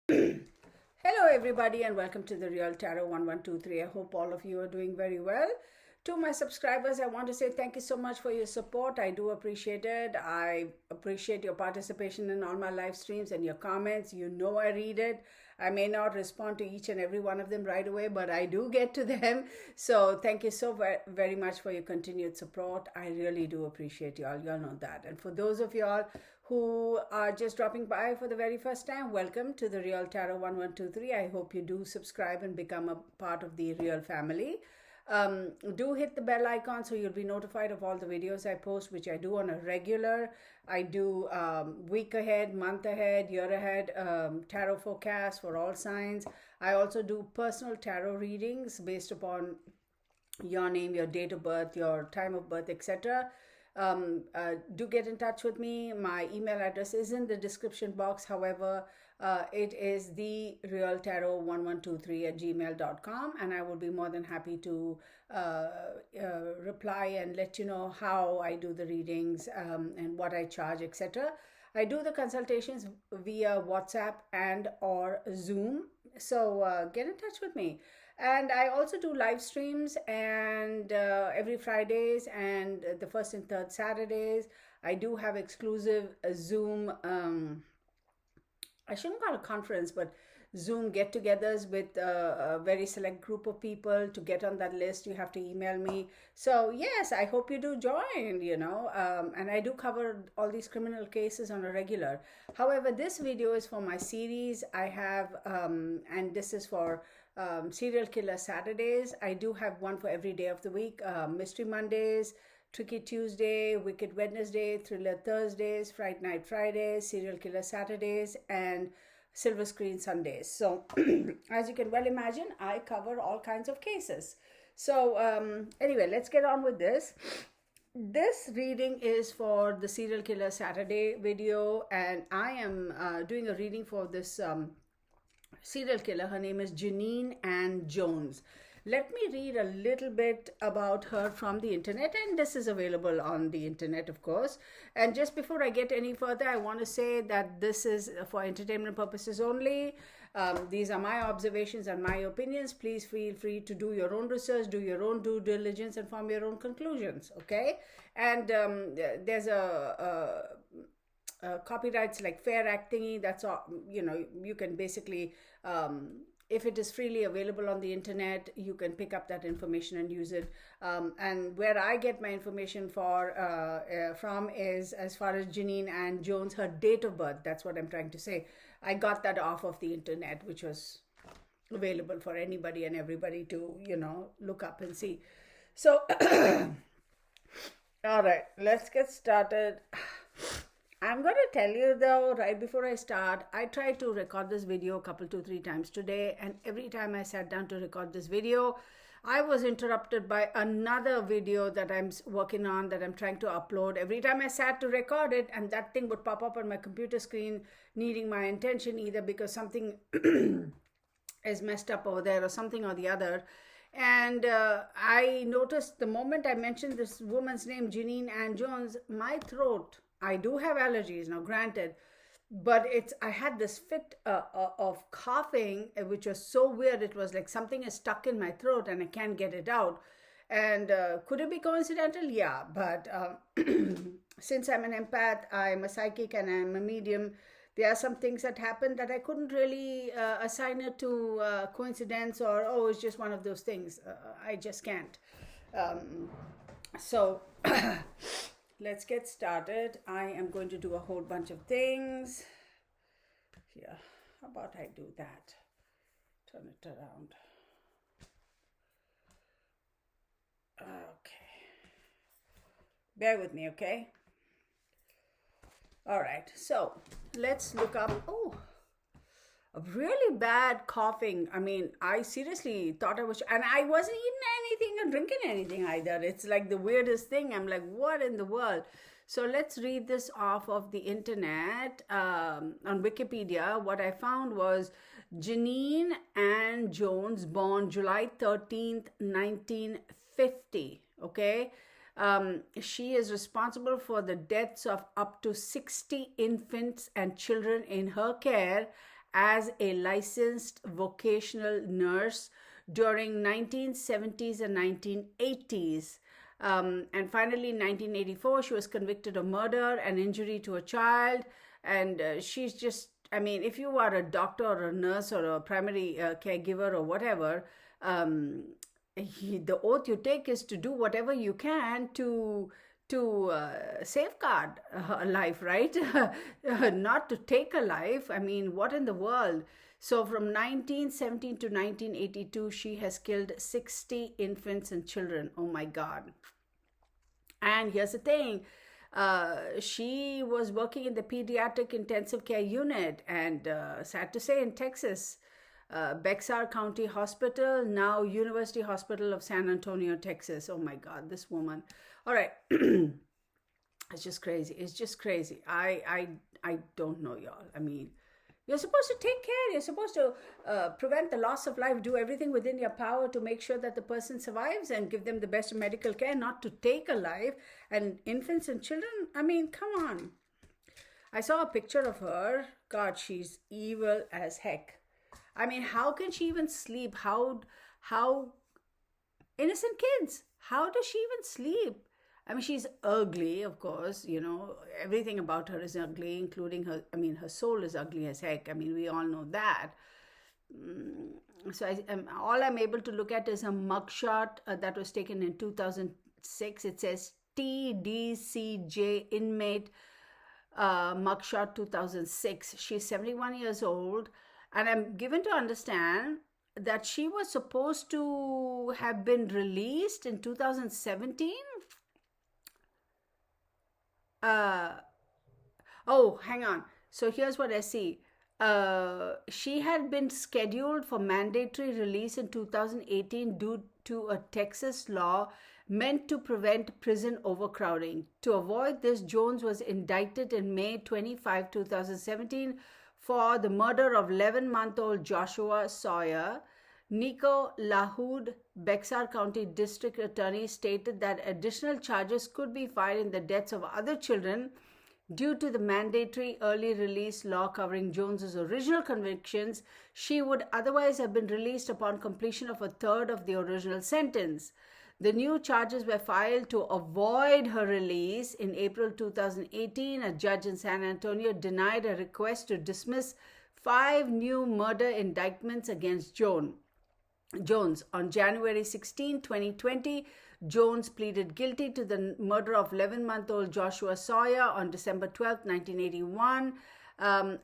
Hello, everybody, and welcome to the Real Tarot 1123. I hope all of you are doing very well. To my subscribers, I want to say thank you so much for your support. I do appreciate it. I appreciate your participation in all my live streams and your comments. You know I read it. I may not respond to each and every one of them right away, but I do get to them. So thank you so very much for your continued support. I really do appreciate y'all. Y'all know that. And for those of y'all who are just dropping by for the very first time, welcome to the Real Tarot 1123. I hope you do subscribe and become a part of the Real family. Do hit the bell icon so you'll be notified of all the videos I post, which I do on a regular. I do week ahead, month ahead, year ahead tarot forecast for all signs. I also do personal tarot readings based upon your name, your date of birth, your time of birth, etc. Do get in touch with me. My email address is in the description box. However, it is the realtarot1123@gmail.com, and I will be more than happy to reply and let you know how I do the readings and what I charge, etc. I do the consultations via WhatsApp and or Zoom, so get in touch with me. And I also do live streams and every Fridays and the first and third Saturdays. I do have exclusive Zoom, I shouldn't call it a conference, but Zoom get-togethers with a very select group of people. To get on that list, you have to email me. So yes, I hope you do join, and I do cover all these criminal cases on a regular. However, this video is for my series. I have, and this is for Serial Killer Saturdays. I do have one for every day of the week. Mystery Mondays, Tricky Tuesday, Wicked Wednesday, Thriller Thursdays, Fright Night Fridays, Serial Killer Saturdays, and Silver Screen Sundays. So as you can well imagine, I cover all kinds of cases. So anyway, let's get on with this. This reading is for the Serial Killer Saturday video, and I am doing a reading for this serial killer. Her name is Genene Ann Jones. Let me read a little bit about her from the internet, and this is available on the internet, of course. And just before I get any further, I want to say that this is for entertainment purposes only. These are my observations and my opinions. Please feel free to do your own research, do your own due diligence, and form your own conclusions, okay? And there's copyrights like fair act thingy. That's all, you can basically if it is freely available on the internet, you can pick up that information and use it. And where I get my information from is, as far as Genene Ann Jones, her date of birth. That's what I'm trying to say. I got that off of the internet, which was available for anybody and everybody to, look up and see. So, all right, let's get started. I'm going to tell you though, right before I start, I tried to record this video a couple, 2-3 times today, and every time I sat down to record this video, I was interrupted by another video that I'm working on, that I'm trying to upload. Every time I sat to record it, and that thing would pop up on my computer screen needing my attention, either because something is messed up over there or something or the other. And I noticed the moment I mentioned this woman's name, Genene Ann Jones, my throat, I do have allergies now, granted, but I had this fit of coughing, which was so weird. It was like something is stuck in my throat and I can't get it out. And could it be coincidental? Yeah, but since I'm an empath, I'm a psychic, and I'm a medium, there are some things that happen that I couldn't really assign it to coincidence or, oh, it's just one of those things. I just can't. So let's get started. I am going to do a whole bunch of things. Here, how about I do that? Turn it around. Okay. Bear with me, okay? All right, so let's look up. Oh, a really bad coughing. I mean, I seriously thought I was, and I wasn't eating anything or drinking anything either. It's like the weirdest thing. I'm like, what in the world? So let's read this off of the internet. On Wikipedia, what I found was Genene Ann Jones, born July 13th, 1950. Okay. She is responsible for the deaths of up to 60 infants and children in her care as a licensed vocational nurse during 1970s and 1980s. And finally, in 1984, she was convicted of murder and injury to a child. And she's just, I mean, if you are a doctor or a nurse or a primary caregiver or whatever, um, the oath you take is to do whatever you can to safeguard a life, right? Not to take a life. I mean, what in the world? So from 1917 to 1982, she has killed 60 infants and children. Oh my God. And here's the thing, she was working in the pediatric intensive care unit, and sad to say, in Texas, Bexar County Hospital, now University Hospital of San Antonio, Texas. Oh my God, this woman. All right. It's just crazy. It's just crazy. I don't know, y'all. I mean, you're supposed to take care. You're supposed to prevent the loss of life, do everything within your power to make sure that the person survives and give them the best medical care, not to take a life. And infants and children, I mean, come on. I saw a picture of her. God, she's evil as heck. I mean, how can she even sleep? How innocent kids, how does she even sleep? I mean, she's ugly, of course, everything about her is ugly, including her. I mean, her soul is ugly as heck. I mean, we all know that. So all I'm able to look at is a mugshot that was taken in 2006. It says TDCJ inmate mugshot 2006. She's 71 years old, and I'm given to understand that she was supposed to have been released in 2017. Oh, hang on. So here's what I see. She had been scheduled for mandatory release in 2018 due to a Texas law meant to prevent prison overcrowding. To avoid this, Jones was indicted in May 25, 2017 for the murder of 11-month-old Joshua Sawyer. Nico LaHood, Bexar County District Attorney, stated that additional charges could be filed in the deaths of other children due to the mandatory early release law covering Jones's original convictions. She would otherwise have been released upon completion of a third of the original sentence. The new charges were filed to avoid her release. In April 2018, a judge in San Antonio denied a request to dismiss 5 new murder indictments against Jones. On January 16, 2020, Jones pleaded guilty to the murder of 11-month-old Joshua Sawyer on December 12, 1981.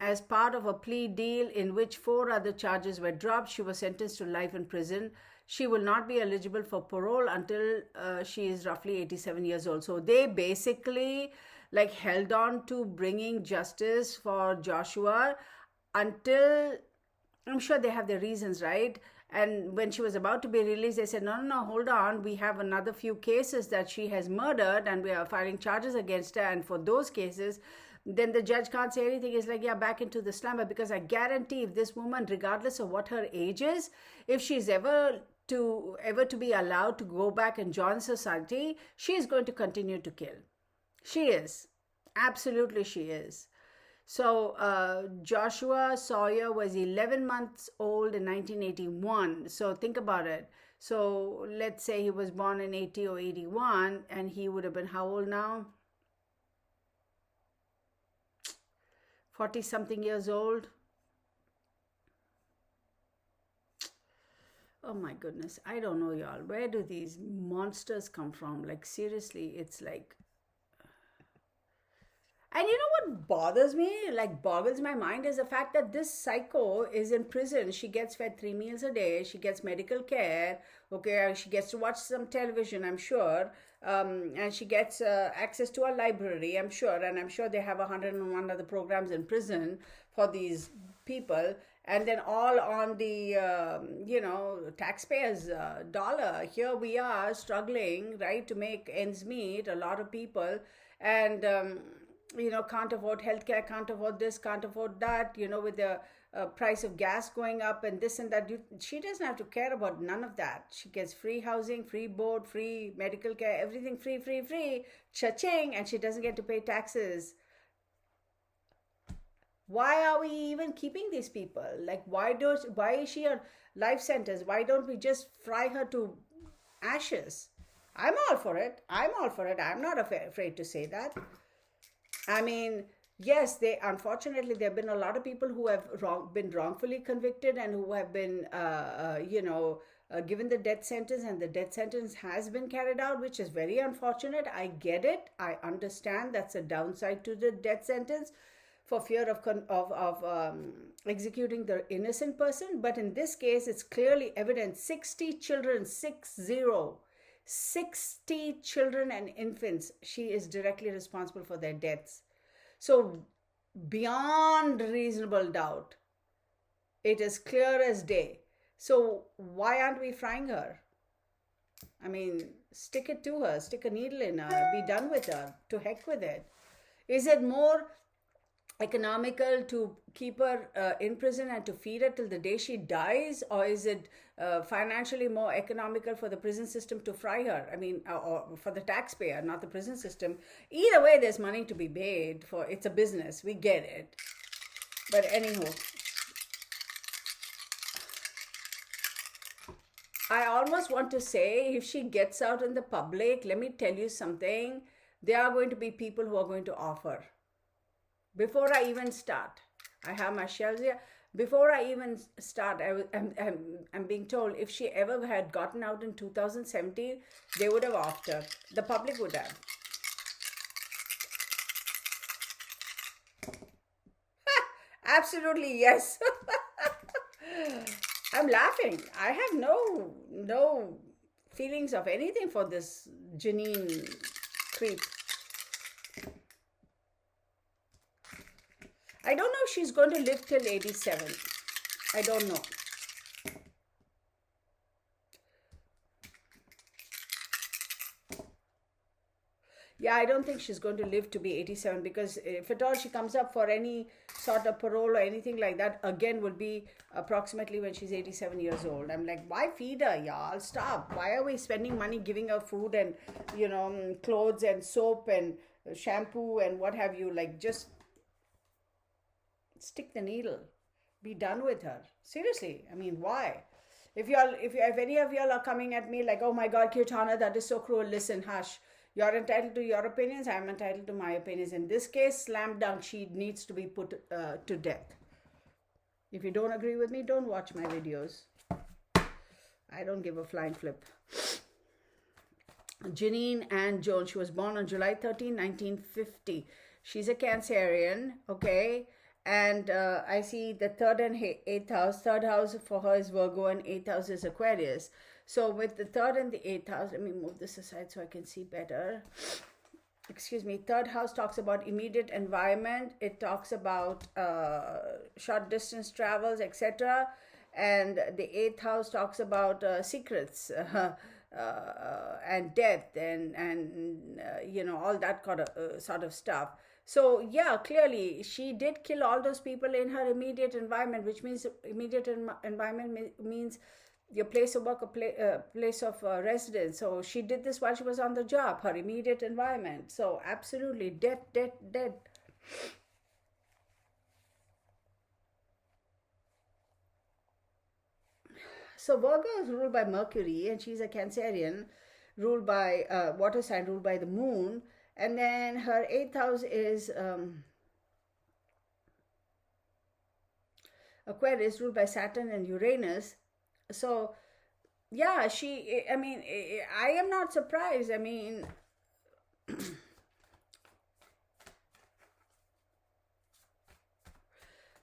As part of a plea deal in which 4 other charges were dropped, she was sentenced to life in prison. She will not be eligible for parole until she is roughly 87 years old. So they basically held on to bringing justice for Joshua until, I'm sure they have their reasons, right? And when she was about to be released, they said, no, hold on. We have another few cases that she has murdered and we are filing charges against her. And for those cases, then the judge can't say anything. It's back into the slumber, because I guarantee if this woman, regardless of what her age is, if she's ever to be allowed to go back and join society, she is going to continue to kill. She is. Absolutely she is. So Joshua Sawyer was 11 months old in 1981. So think about it. So let's say he was born in 80 or 81, and he would have been how old now? 40-something years old. Oh my goodness. I don't know, y'all. Where do these monsters come from? Seriously, it's and you know what bothers me, boggles my mind, is the fact that this psycho is in prison. She gets fed 3 meals a day. She gets medical care. Okay, she gets to watch some television, I'm sure. And she gets access to a library, I'm sure. And I'm sure they have 101 other programs in prison for these people. And then all on the, taxpayers' dollar. Here we are struggling, right, to make ends meet, a lot of people. And, can't afford healthcare, can't afford this, can't afford that, with the price of gas going up and this and that. She doesn't have to care about none of that. She gets free housing, free board, free medical care, everything free, cha-ching, and she doesn't get to pay taxes. Why are we even keeping these people? Like, why is she a life sentence? Why don't we just fry her to ashes? I'm all for it. I'm all for it. I'm not afraid to say that. I mean, yes, they unfortunately there have been a lot of people who have been wrongfully convicted and who have been, given the death sentence, and the death sentence has been carried out, which is very unfortunate. I get it. I understand that's a downside to the death sentence for fear of executing the innocent person. But in this case, it's clearly evident 60 children, 60 children and infants, she is directly responsible for their deaths. So, beyond reasonable doubt, it is clear as day. So, why aren't we frying her? I mean, stick it to her, stick a needle in her, be done with her, to heck with it. Is it more economical to keep her in prison and to feed her till the day she dies, or is it financially more economical for the prison system to fry her? I mean, or for the taxpayer, not the prison system. Either way, there's money to be made. For it's a business, we get it. But anyhow, I almost want to say, if she gets out in the public, let me tell you something, there are going to be people who are going to offer. Before I even start, I have my shelves here. Before I even start, I'm being told if she ever had gotten out in 2017, they would have offered her. The public would have. Absolutely, yes. I'm laughing. I have no feelings of anything for this Genene creep. I don't know if she's going to live till 87. I don't know. Yeah, I don't think she's going to live to be 87, because if at all she comes up for any sort of parole or anything like that, again, will be approximately when she's 87 years old. I'm like, why feed her, y'all? Stop. Why are we spending money giving her food and, clothes and soap and shampoo and what have you? Like, just stick the needle, be done with her. Seriously, I mean, why? If any of y'all are coming at me like, oh my God, Kirtana, that is so cruel, listen, hush. You're entitled to your opinions, I'm entitled to my opinions. In this case, slam dunk, she needs to be put to death. If you don't agree with me, don't watch my videos. I don't give a flying flip. Genene Ann Jones, she was born on July 13, 1950. She's a Cancerian, okay? And I see the third and eighth house. Third house for her is Virgo and eighth house is Aquarius. So with the third and the eighth house, let me move this aside so I can see better. Excuse me. Third house talks about immediate environment. It talks about short distance travels, etc. And the eighth house talks about secrets and death and all that kind of sort of stuff. So yeah, clearly she did kill all those people in her immediate environment, which means immediate environment means your place of work, a place of residence. So she did this while she was on the job, her immediate environment. So absolutely dead, dead, dead. So Virgo is ruled by Mercury, and she's a Cancerian, ruled by water sign, ruled by the moon. And then her eighth house is Aquarius, ruled by Saturn and Uranus. So, yeah, I mean, I am not surprised. I mean,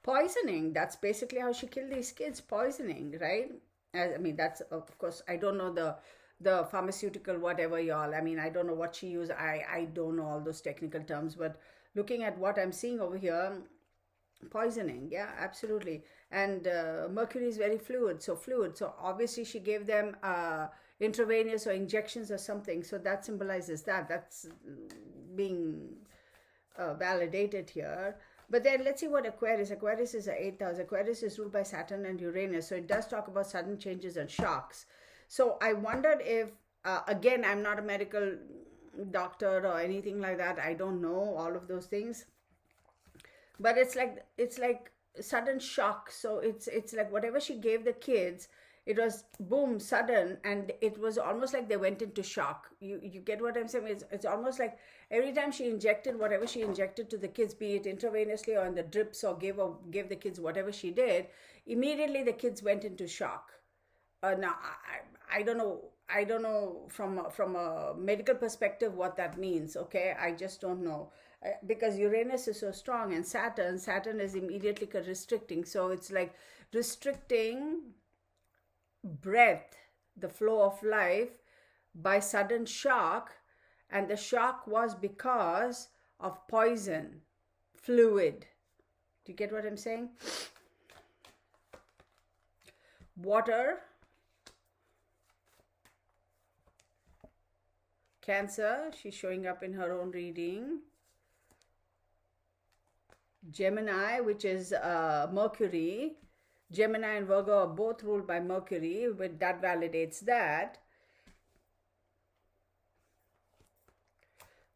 poisoning, that's basically how she killed these kids, poisoning, right? I mean, that's, of course, I don't know the pharmaceutical whatever, y'all. I mean, I don't know what she used. I don't know all those technical terms, but looking at what I'm seeing over here, poisoning, yeah, absolutely. And mercury is very fluid, so obviously she gave them intravenous or injections or something, so that symbolizes that's being validated here. But then let's see what Aquarius is the eighth house. Aquarius is ruled by Saturn and Uranus, so it does talk about sudden changes and shocks. So I wondered if, again, I'm not a medical doctor or anything like that. I don't know all of those things. but it's like sudden shock. So it's like whatever she gave the kids, it was boom, sudden, and it was almost like they went into shock. You get what I'm saying? It's almost like every time she injected whatever she injected to the kids, be it intravenously or in the drips, or gave the kids whatever she did, immediately the kids went into shock. Now I don't know. I don't know from a medical perspective what that means. Okay, I just don't know. Because Uranus is so strong, and Saturn is immediately restricting. So it's like restricting breath, the flow of life, by sudden shock, and the shock was because of poison fluid. Do you get what I'm saying? Water, Cancer, she's showing up in her own reading. Gemini, which is Mercury. Gemini and Virgo are both ruled by Mercury, but that validates that.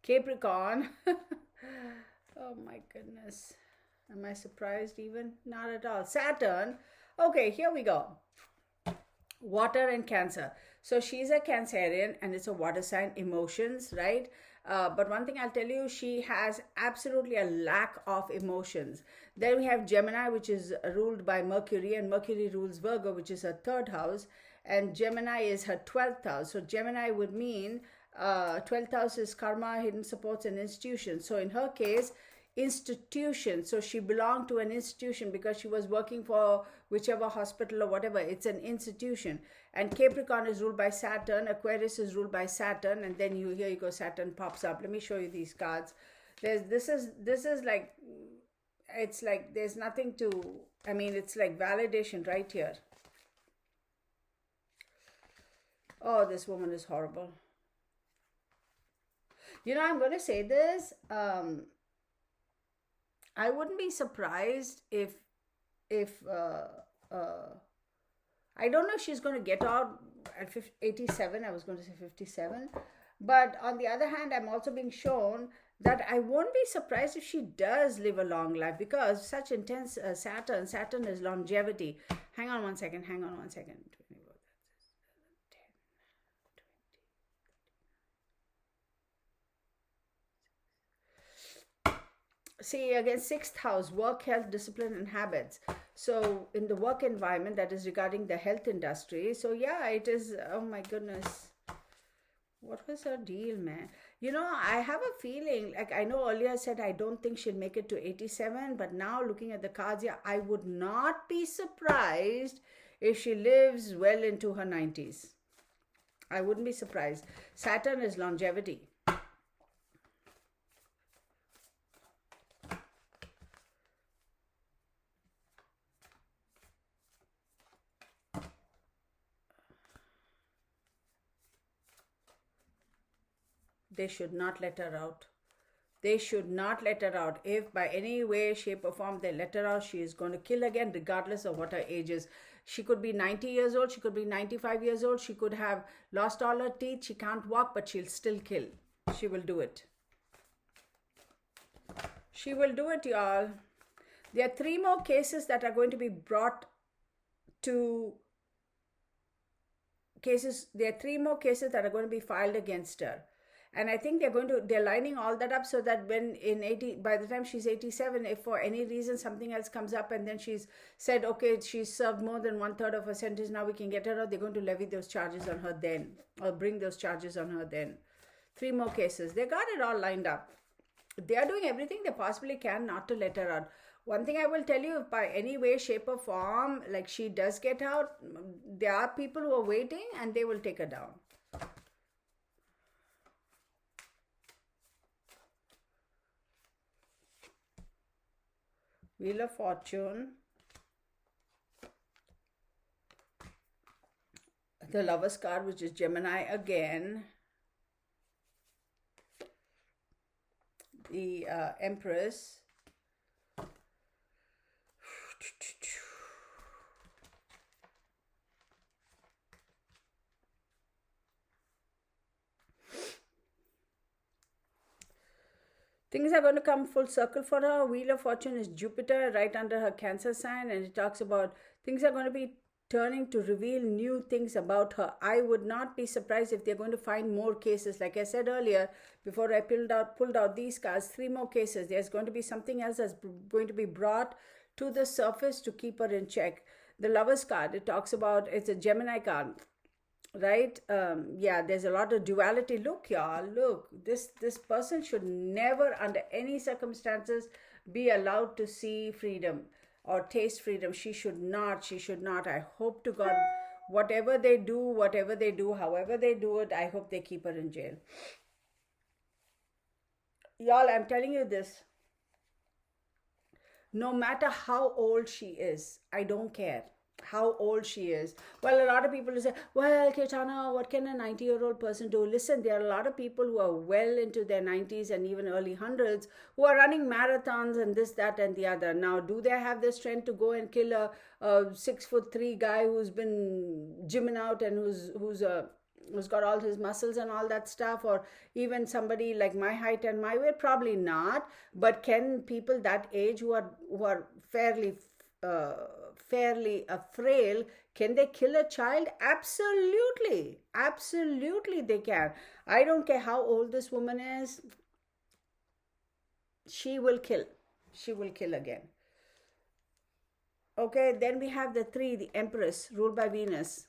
Capricorn. Oh my goodness. Am I surprised even? Not at all. Saturn. Okay, here we go. Water and Cancer. So she's a Cancerian and it's a water sign, emotions, right? But one thing I'll tell you, she has absolutely a lack of emotions. Then we have Gemini, which is ruled by Mercury, and Mercury rules Virgo, which is her third house, and Gemini is her 12th house. So Gemini would mean 12th house is karma, hidden supports, and institutions. So in her case, institution. So she belonged to an institution because she was working for whichever hospital or whatever. It's an institution. And Capricorn is ruled by Saturn. Aquarius is ruled by Saturn. And then here you go, Saturn pops up. Let me show you these cards. This is like, it's like there's nothing to, I mean, it's like validation right here. Oh, this woman is horrible. You know, I'm going to say this. I wouldn't be surprised if I don't know if she's going to get out at 87. I was going to say 57. But on the other hand, I'm also being shown that I won't be surprised if she does live a long life, because such intense Saturn is longevity. Hang on one second. See, again, sixth house, work, health, discipline, and habits. So in the work environment, that is regarding the health industry. So yeah, it is, oh my goodness. What was her deal, man? You know, I have a feeling, like I know earlier I said I don't think she'll make it to 87, but now looking at the cards here, I would not be surprised if she lives well into her 90s. I wouldn't be surprised. Saturn is longevity. They should not let her out. They should not let her out. If by any way, shape, or form they let her out, she is going to kill again, regardless of what her age is. She could be 90 years old. She could be 95 years old. She could have lost all her teeth. She can't walk, but she'll still kill. She will do it. She will do it, y'all. There are 3 more cases that are going to be brought to cases. There are 3 more cases that are going to be filed against her. And I think they're lining all that up so that by the time she's 87, if for any reason something else comes up and then she's said, okay, she's served more than 1/3 of her sentence, now we can get her out, they're going to levy those charges on her then, or bring those charges on her then. 3 more cases. They got it all lined up. They are doing everything they possibly can not to let her out. One thing I will tell you, if by any way, shape, or form, like she does get out, there are people who are waiting and they will take her down. Wheel of Fortune, the Lover's card, which is Gemini again, the Empress, Things are going to come full circle for her. Wheel of Fortune is Jupiter right under her Cancer sign, and it talks about things are going to be turning to reveal new things about her. I would not be surprised if they're going to find more cases. Like I said earlier, before I pulled out these cards, three more cases. There's going to be something else that's going to be brought to the surface to keep her in check. The Lovers card, it talks about, it's a Gemini card, right? Yeah, there's a lot of duality. Look, y'all, look, this person should never under any circumstances be allowed to see freedom or taste freedom. She should not. I hope to God, whatever they do, however they do it, I hope they keep her in jail. Y'all, I'm telling you this, no matter how old she is, I don't care how old she is. Well, a lot of people will say, well, Kirtana, what can a 90-year-old person do? Listen, there are a lot of people who are well into their 90s and even early hundreds who are running marathons and this, that, and the other. Now, do they have the strength to go and kill a 6'3" guy who's been gymming out and who's got all his muscles and all that stuff, or even somebody like my height and my weight? Probably not. But can people that age who are uh, fairly frail, can they kill a child? Absolutely, absolutely they can. I don't care how old this woman is, she will kill again. Okay, then we have the three, the Empress ruled by Venus.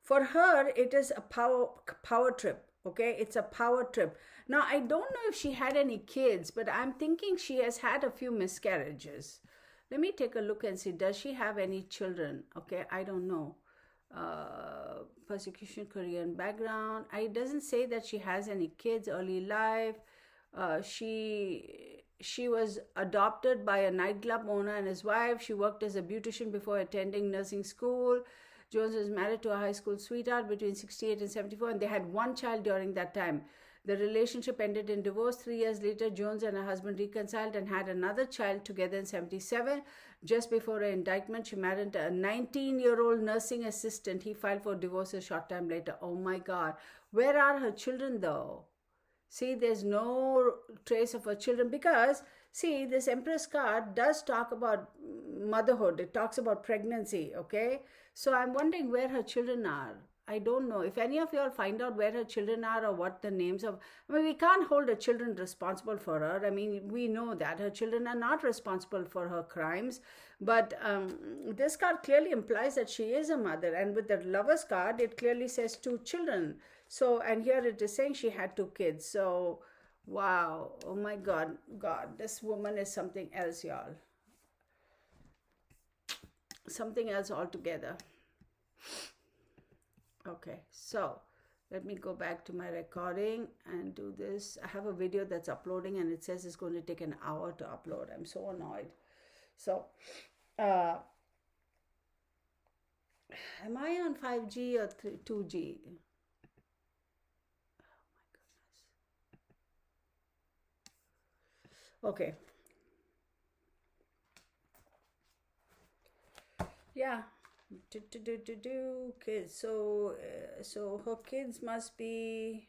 For her, it is a power trip. Okay, it's a power trip. Now, I don't know if she had any kids, but I'm thinking she has had a few miscarriages. Let me take a look and see, does she have any children? Okay, I don't know. Persecution, career and background, it doesn't say that she has any kids. Early life, she was adopted by a nightclub owner and his wife. She worked as a beautician before attending nursing school. Jones was married to a high school sweetheart between 68 and 74, and they had one child during that time. The relationship ended in divorce. 3 years later, Jones and her husband reconciled and had another child together in 77. Just before her indictment, she married a 19-year-old nursing assistant. He filed for divorce a short time later. Oh my God. Where are her children though? See, there's no trace of her children because, see, this Empress card does talk about motherhood. It talks about pregnancy, okay? So I'm wondering where her children are. I don't know. If any of you all find out where her children are or what the names of, I mean, we can't hold her children responsible for her. I mean, we know that her children are not responsible for her crimes. But this card clearly implies that she is a mother. And with the Lovers card, it clearly says 2 children. So, and here it is saying she had 2 kids. So, wow. Oh my God. God, this woman is something else, y'all. Something else altogether. Okay, so let me go back to my recording and do this. I have a video that's uploading and it says it's going to take an hour to upload. I'm so annoyed. So, am I on 5G or 2G? Oh my goodness. Okay. Yeah. Kids. So her kids must be.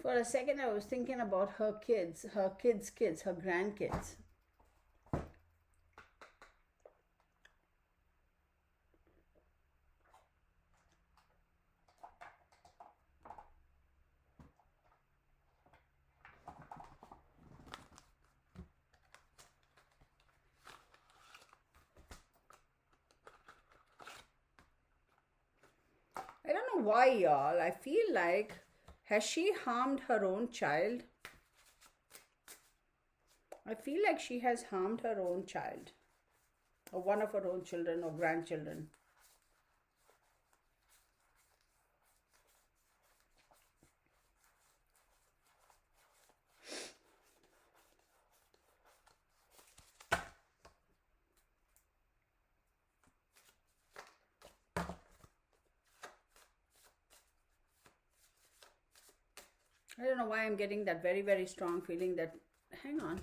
For a second, I was thinking about her kids, her kids, her grandkids. I don't know why, y'all. I feel like, has she harmed her own child? I feel like she has harmed her own child, or one of her own children or grandchildren. I don't know why I'm getting that very, very strong feeling that, hang on.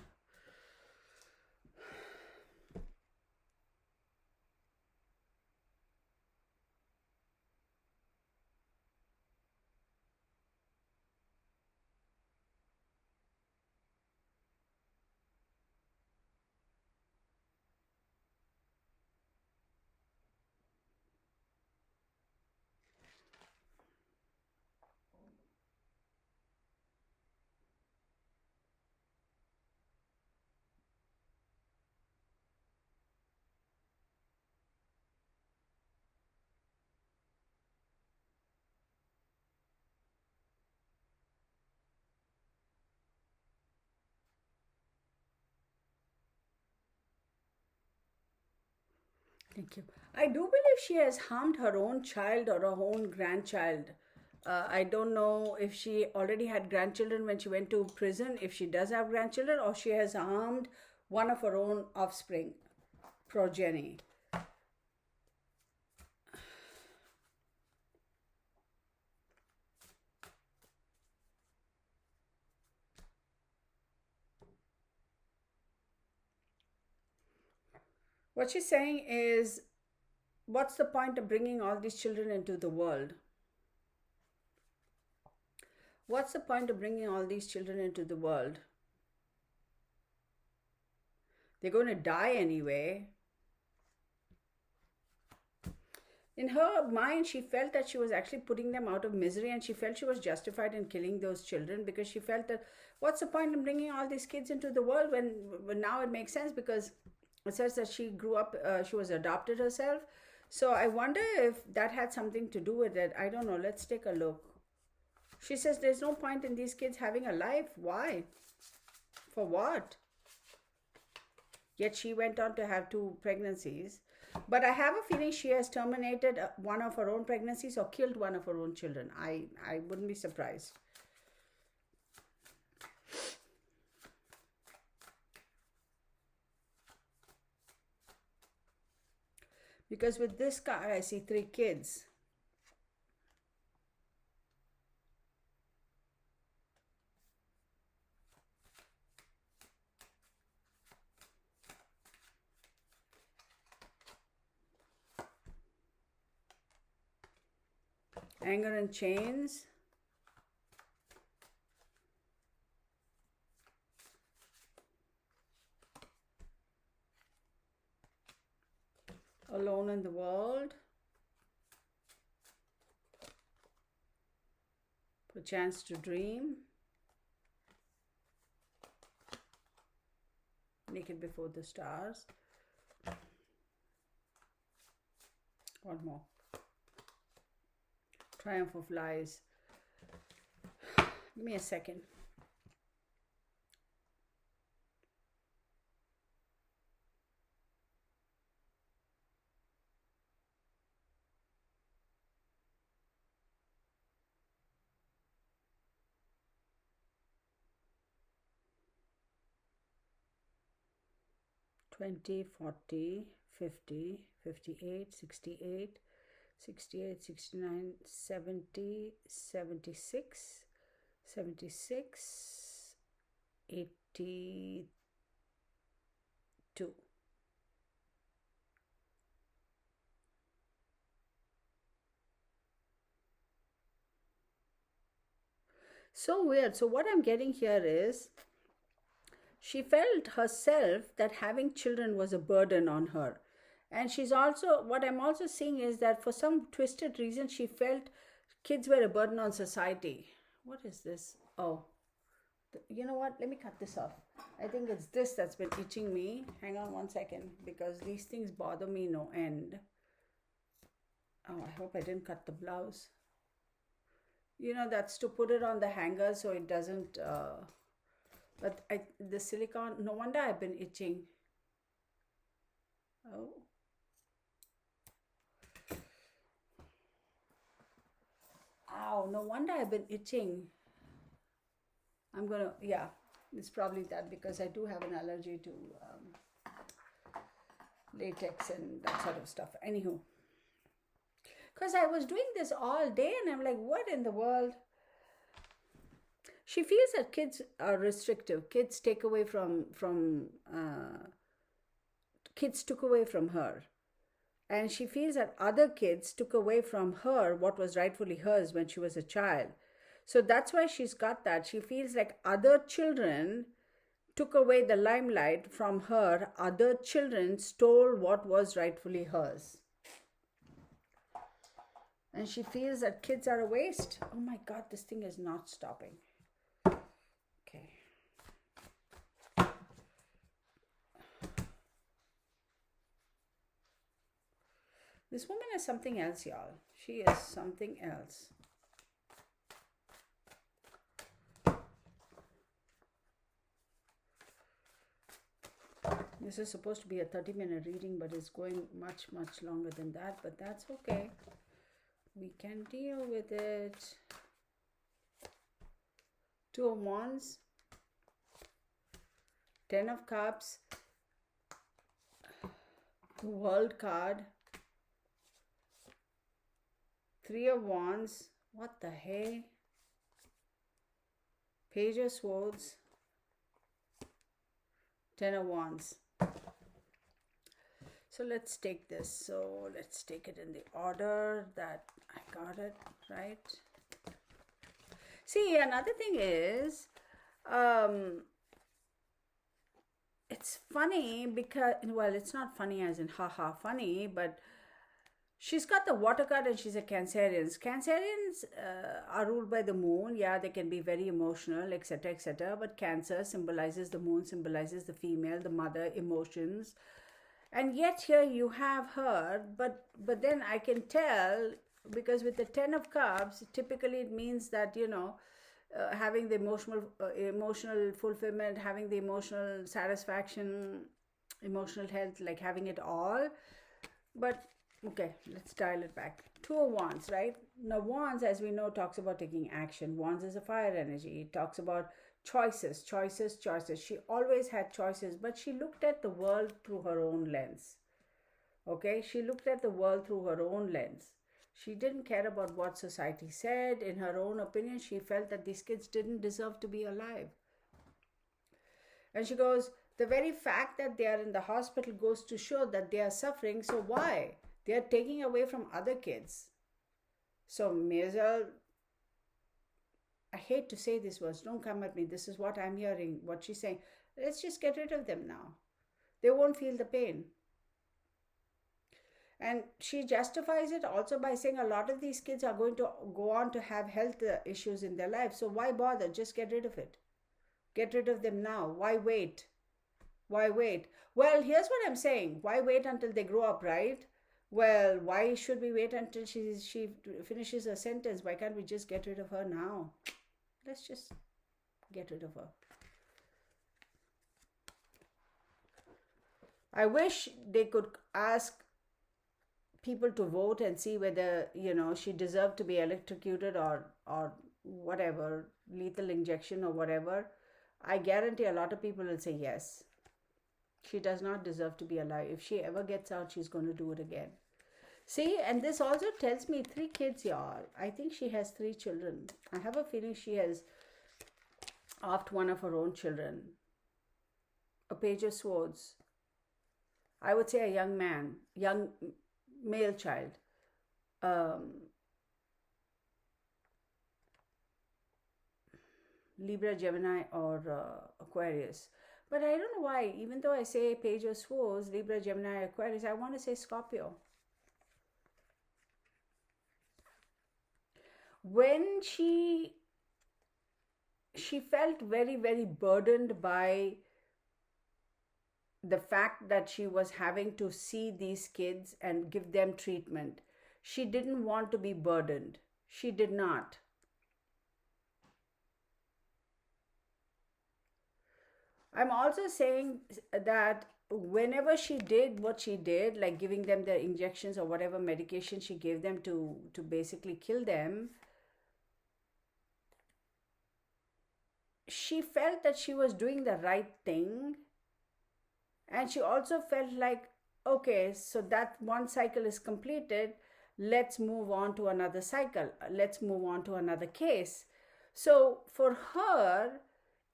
Thank you. I do believe she has harmed her own child or her own grandchild. I don't know if she already had grandchildren when she went to prison, if she does have grandchildren, or she has harmed one of her own offspring, progeny. What she's saying is, what's the point of bringing all these children into the world? What's the point of bringing all these children into the world? They're going to die anyway. In her mind, she felt that she was actually putting them out of misery, and she felt she was justified in killing those children because she felt that what's the point in bringing all these kids into the world when now it makes sense because it says that she grew up, she was adopted herself. So I wonder if that had something to do with it. I don't know. Let's take a look. She says there's no point in these kids having a life. Why? For what? Yet she went on to have 2 pregnancies. But I have a feeling she has terminated one of her own pregnancies or killed one of her own children. I wouldn't be surprised. Because with this card, I see 3 kids. Anger and chains. Alone in the world. For chance to dream. Naked before the stars. One more. Triumph of lies. Give me a second. Twenty, 40, 50, 58, 68, 68, 69, 70, 76, 76, 82. So weird. So what I'm getting here is she felt herself that having children was a burden on her. And she's also, what I'm also seeing is that for some twisted reason, she felt kids were a burden on society. What is this? Oh, you know what? Let me cut this off. I think it's this that's been itching me. Hang on one second, because these things bother me no end. Oh, I hope I didn't cut the blouse. You know, that's to put it on the hanger so it doesn't, but the silicone, no wonder I've been itching. Oh. Ow, no wonder I've been itching. I'm gonna, yeah, it's probably that because I do have an allergy to latex and that sort of stuff. Anywho, because I was doing this all day and I'm like, what in the world? She feels that kids are restrictive. Kids took away from her, and she feels that other kids took away from her what was rightfully hers when she was a child. So that's why she's got that. She feels like other children took away the limelight from her, other children stole what was rightfully hers. And she feels that kids are a waste. Oh my God, this thing is not stopping. Okay. This woman is something else, y'all. She is something else. This is supposed to be a 30-minute reading, but it's going much, much longer than that. But that's okay. We can deal with it. Two of Wands. 10 of Cups. The World card. 3 of Wands. What the hey? Page of Swords. 10 of Wands. So let's take this. So let's take it in the order that I got it, right? See, another thing is, it's funny because, well, it's not funny as in haha funny, but she's got the water card and she's a Cancerians. Cancerians are ruled by the moon. Yeah, they can be very emotional, etc., etc. But Cancer symbolizes the moon, symbolizes the female, the mother, emotions. And yet here you have her, but then I can tell, because with the 10 of Cups, typically it means that, having the emotional fulfillment, having the emotional satisfaction, emotional health, like having it all. But okay, let's dial it back. 2 of Wands, right? Now, Wands, as we know, talks about taking action. Wands is a fire energy. It talks about choices. She always had choices, but she looked at the world through her own lens. Okay? She looked at the world through her own lens. She didn't care about what society said. In her own opinion, she felt that these kids didn't deserve to be alive. And she goes, the very fact that they are in the hospital goes to show that they are suffering. So why? They are taking away from other kids. So may as well, I hate to say these words, don't come at me. This is what I'm hearing, what she's saying. Let's just get rid of them now. They won't feel the pain. And she justifies it also by saying a lot of these kids are going to go on to have health issues in their life. So why bother? Just get rid of it. Get rid of them now. Why wait? Why wait? Well, here's what I'm saying. Why wait until they grow up, right? Well, why should we wait until she finishes her sentence? Why can't we just get rid of her now? Let's just get rid of her. I wish they could ask people to vote and see whether, she deserved to be electrocuted or whatever, lethal injection or whatever. I guarantee a lot of people will say yes. She does not deserve to be alive. If she ever gets out, she's going to do it again. See, and this also tells me 3 kids, y'all. I think she has 3 children. I have a feeling she has offed one of her own children. A Page of Swords. I would say a young male child. Libra, Gemini, or Aquarius. But I don't know why, even though I say Page of Swords, Libra, Gemini, Aquarius, I want to say Scorpio. When she felt very, very burdened by the fact that she was having to see these kids and give them treatment. She didn't want to be burdened. She did not. I'm also saying that whenever she did what she did, like giving them the injections or whatever medication she gave them to basically kill them, she felt that she was doing the right thing. And she also felt like, okay, so that one cycle is completed. Let's move on to another cycle. Let's move on to another case. So for her,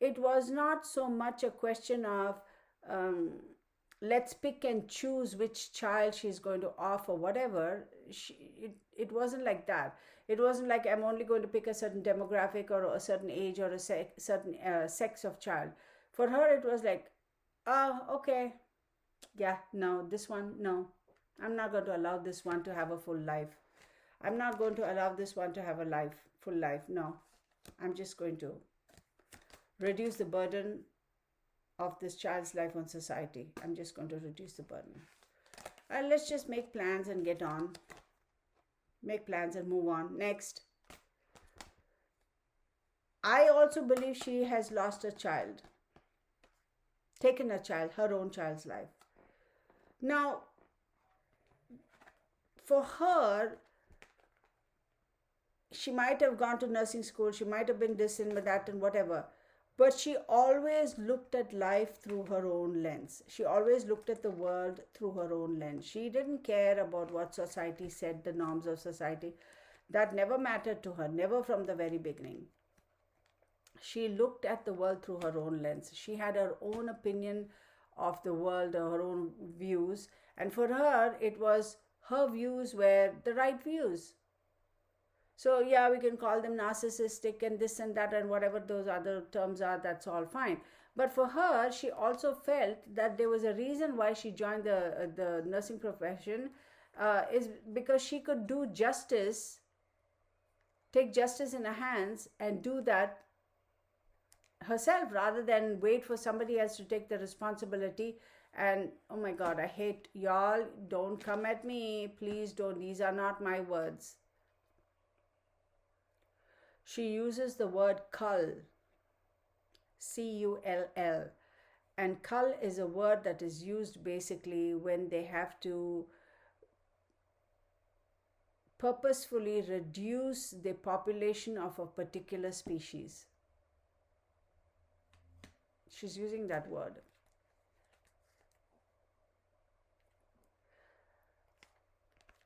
it was not so much a question of um, let's pick and choose which child she's going to offer, whatever. It wasn't like that. It wasn't like I'm only going to pick a certain demographic or a certain age or a certain sex of child. For her, it was like, oh, okay, yeah, no, this one, no. I'm not going to allow this one to have a full life. I'm not going to allow this one to have a full life. No, I'm just going to reduce the burden of this child's life on society. I'm just going to reduce the burden. And let's just make plans and get on. Make plans and move on. Next. I also believe she has lost a child, taken a child, her own child's life. Now, for her, she might have gone to nursing school, she might have been this and that and whatever, but she always looked at life through her own lens. She always looked at the world through her own lens. She didn't care about what society said, the norms of society. That never mattered to her, never from the very beginning. She looked at the world through her own lens. She had her own opinion of the world, or her own views, and for her, it was her views were the right views. So, yeah, we can call them narcissistic and this and that and whatever those other terms are, that's all fine. But for her, she also felt that there was a reason why she joined the nursing profession, is because she could do justice, take justice in her hands, and do that herself rather than wait for somebody else to take the responsibility. And oh my God, I hate y'all. Don't come at me. Please don't. These are not my words. She uses the word cull, cull. And cull is a word that is used basically when they have to purposefully reduce the population of a particular species. She's using that word.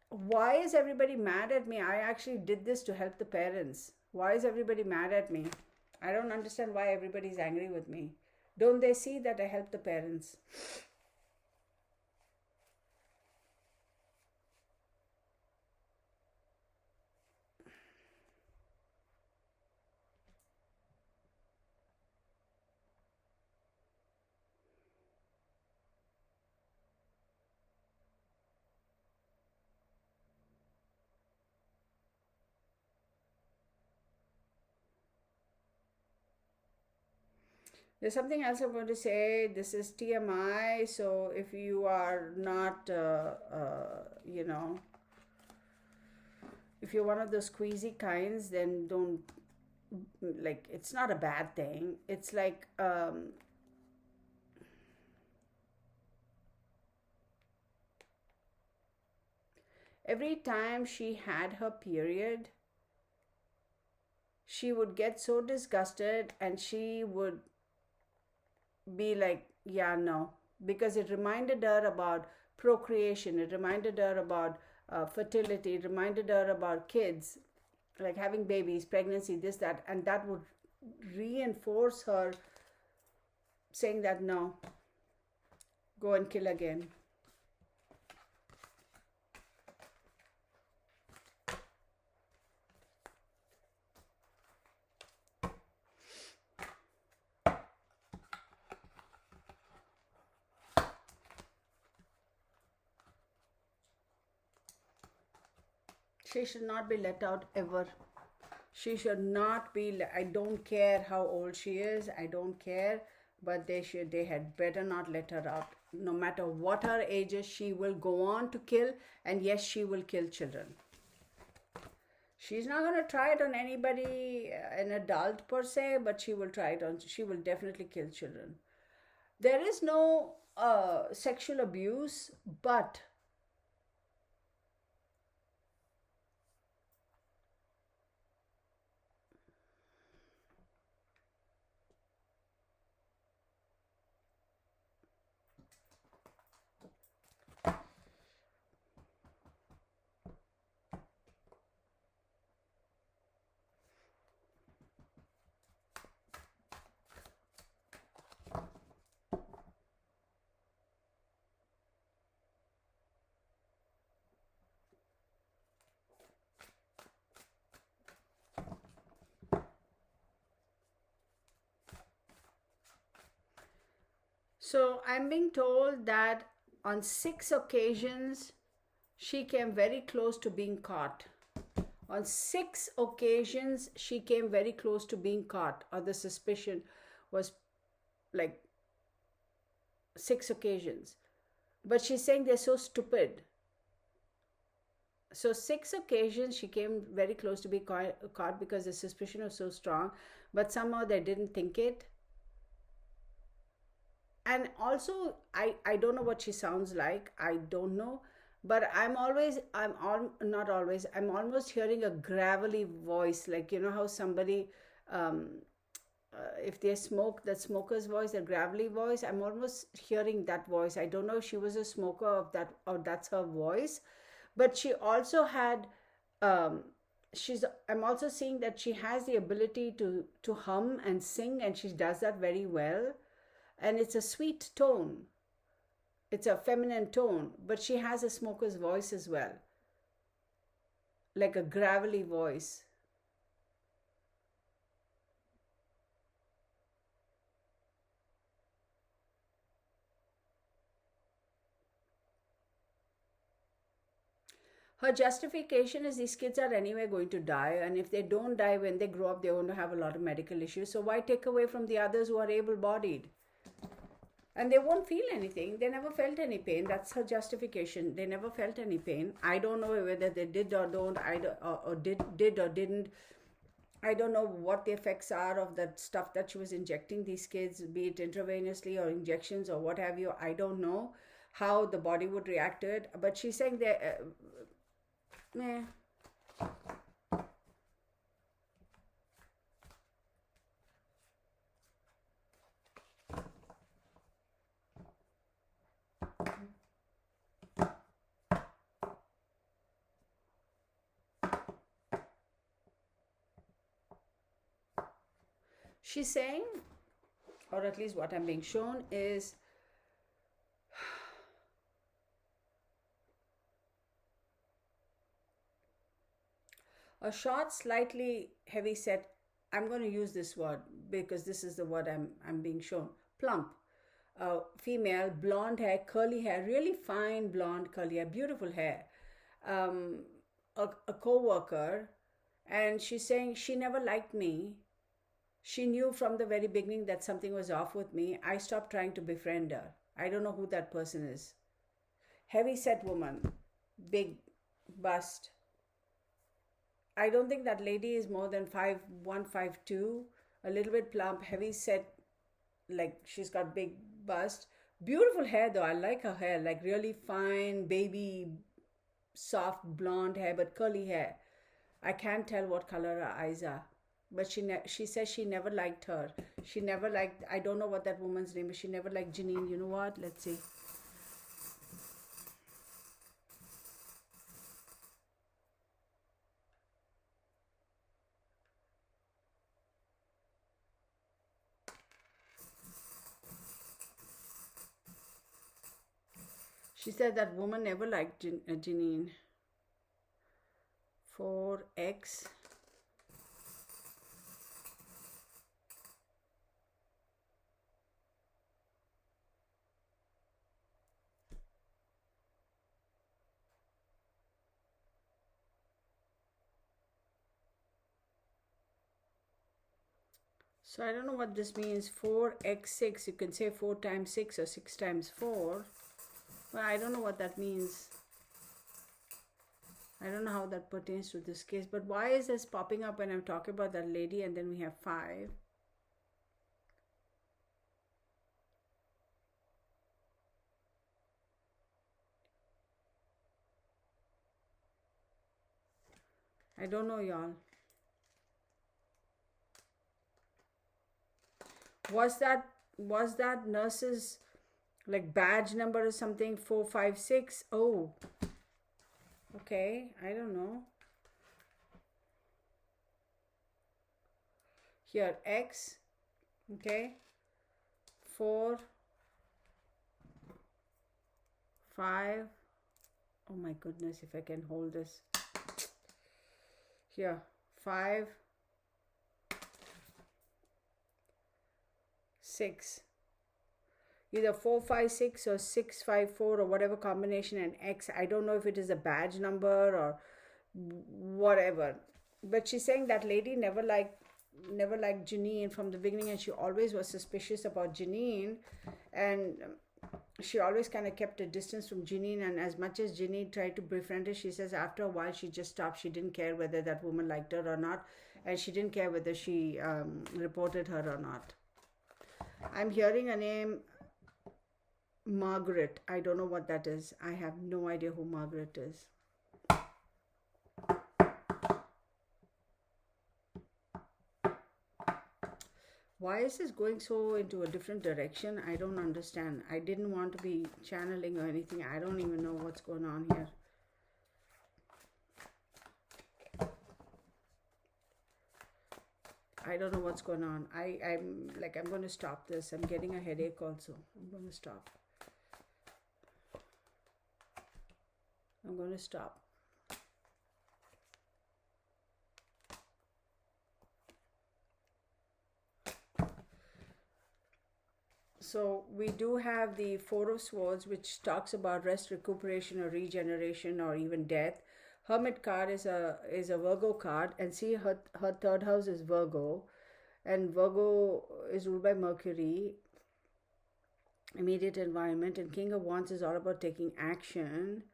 Why is everybody mad at me? I actually did this to help the parents. Why is everybody mad at me? I don't understand why everybody's angry with me. Don't they see that I help the parents? There's something else I'm going to say. This is TMI. So if you are not, if you're one of those squeezy kinds, then don't, like, it's not a bad thing. It's like, every time she had her period, she would get so disgusted and she would be like, yeah, no, because it reminded her about procreation, it reminded her about fertility, it reminded her about kids, like having babies, pregnancy, this, that, and that would reinforce her saying that no, go and kill again. She should not be let out ever. She should not be. I don't care how old she is. I don't care, but they had better not let her out. No matter what her age is, she will go on to kill, and yes, she will kill children. She's not going to try it on anybody, an adult per se, but she will try it on. She will definitely kill children. There is no sexual abuse, but So I'm being told that on 6 occasions she came very close to being caught. On 6 occasions she came very close to being caught, or the suspicion was like 6 occasions. But she's saying they're so stupid. So 6 occasions she came very close to be caught because the suspicion was so strong, but somehow they didn't think it. And also, I don't know what she sounds like. I don't know, but I'm all not always. I'm almost hearing a gravelly voice, like you know how somebody, um, if they smoke, that smoker's voice, a gravelly voice. I'm almost hearing that voice. I don't know if she was a smoker of that or that's her voice, but she also had. Um, she's. I'm also seeing that she has the ability to hum and sing, and she does that very well. And it's a sweet tone. It's a feminine tone, but she has a smoker's voice as well, like a gravelly voice. Her justification is these kids are anyway going to die, and if they don't die when they grow up, they're going to have a lot of medical issues. So why take away from the others who are able bodied? And they won't feel anything. They never felt any pain. That's her justification. They never felt any pain. I don't know whether they did or don't, or did or didn't. I don't know what the effects are of that stuff that she was injecting these kids, be it intravenously or injections or what have you. I don't know how the body would react to it. But she's saying that, meh. She's saying, or at least what I'm being shown is, a short, slightly heavy set. I'm going to use this word because this is the word I'm being shown. Plump, female, blonde hair, curly hair, really fine blonde curly hair, beautiful hair. Um, a co-worker, and she's saying she never liked me. She knew from the very beginning that something was off with me. I stopped trying to befriend her. I don't know who that person is. Heavy set woman, big bust. I don't think that lady is more than 5'1", 5'2", a little bit plump, heavy set, like she's got big bust. Beautiful hair though. I like her hair, like really fine, baby, soft blonde hair, but curly hair. I can't tell what color her eyes are. But she says she never liked her. She never liked, I don't know what that woman's name is. She never liked Genene. You know what? Let's see. She said that woman never liked Genene. 4X. So I don't know what this means. 4x6. You can say 4 times 6 or 6 times 4. Well, I don't know what that means. I don't know how that pertains to this case. But why is this popping up when I'm talking about that lady and then we have 5? I don't know, y'all. Was that nurse's like badge number or something? 456? Oh, okay. I don't know. Here, X. Okay. 4, 5. Oh my goodness, if I can hold this. Here, 5, 6. either 456 or 654 or whatever combination, and X. I don't know if it is a badge number or whatever. But she's saying that lady never liked Genene from the beginning, and she always was suspicious about Genene, and she always kind of kept a distance from Genene. And as much as Genene tried to befriend her, she says after a while she just stopped. She didn't care whether that woman liked her or not, and she didn't care whether she reported her or not. I'm hearing a name, Margaret. I don't know what that is. I have no idea who Margaret is. Why is this going so into a different direction? I don't understand. I didn't want to be channeling or anything. I don't even know what's going on here. I don't know what's going on. I'm going to stop this. I'm getting a headache also. I'm going to stop. I'm going to stop. So we do have the Four of Swords, which talks about rest, recuperation, or regeneration, or even death. Hermit card is a Virgo card, and see, her third house is Virgo, and Virgo is ruled by Mercury, immediate environment, and King of Wands is all about taking action.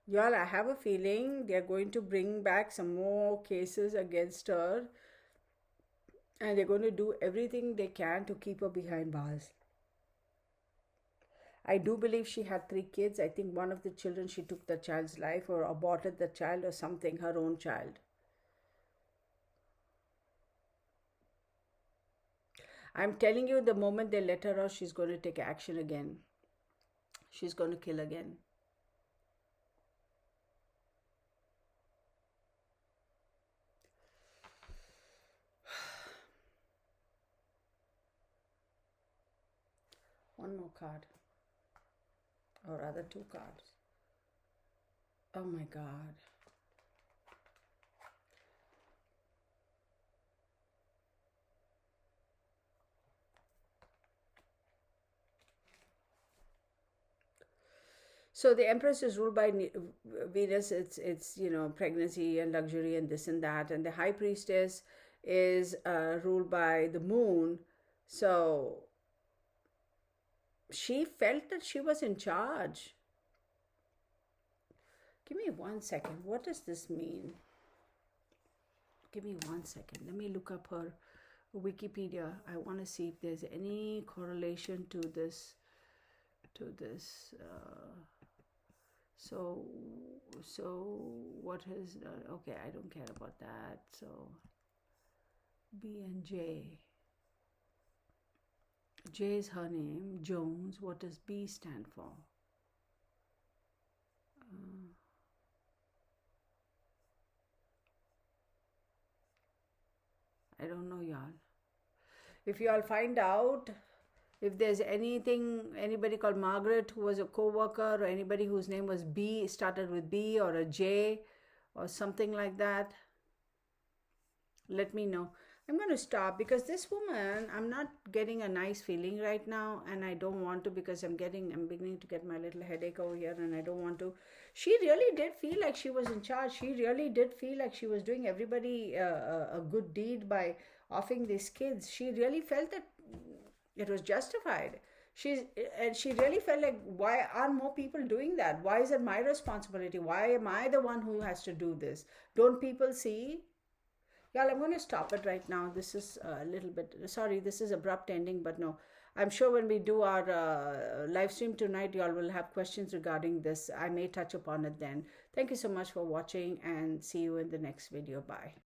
Y'all, I have a feeling they're going to bring back some more cases against her, and they're going to do everything they can to keep her behind bars. I do believe she had 3 kids. I think one of the children, she took the child's life or aborted the child or something, her own child. I'm telling you, the moment they let her out, she's going to take action again. She's going to kill again. One more card. Or rather 2 cards. Oh my God. So the Empress is ruled by Venus. It's pregnancy and luxury and this and that, and the High Priestess is ruled by the Moon. So she felt that she was in charge. Give me 1 second. What does this mean? Give me 1 second. Let me look up her Wikipedia. I want to see if there's any correlation to this. So what is okay? I don't care about that. So B and J. J is her name, Jones. What does B stand for? I don't know, y'all. If y'all find out if there's anybody called Margaret who was a co-worker, or anybody whose name was B, started with B or a J or something like that, let me know. I'm going to stop because this woman, I'm not getting a nice feeling right now, and I don't want to, because I'm beginning to get my little headache over here, and I don't want to. She really did feel like she was in charge. She really did feel like she was doing everybody a good deed by offing these kids. She really felt that it was justified. She really felt like, why aren't more people doing that? Why is it my responsibility? Why am I the one who has to do this? Don't people see? Y'all, I'm going to stop it right now. This is a little bit, sorry, this is abrupt ending, but no. I'm sure when we do our live stream tonight, y'all will have questions regarding this. I may touch upon it then. Thank you so much for watching, and see you in the next video. Bye.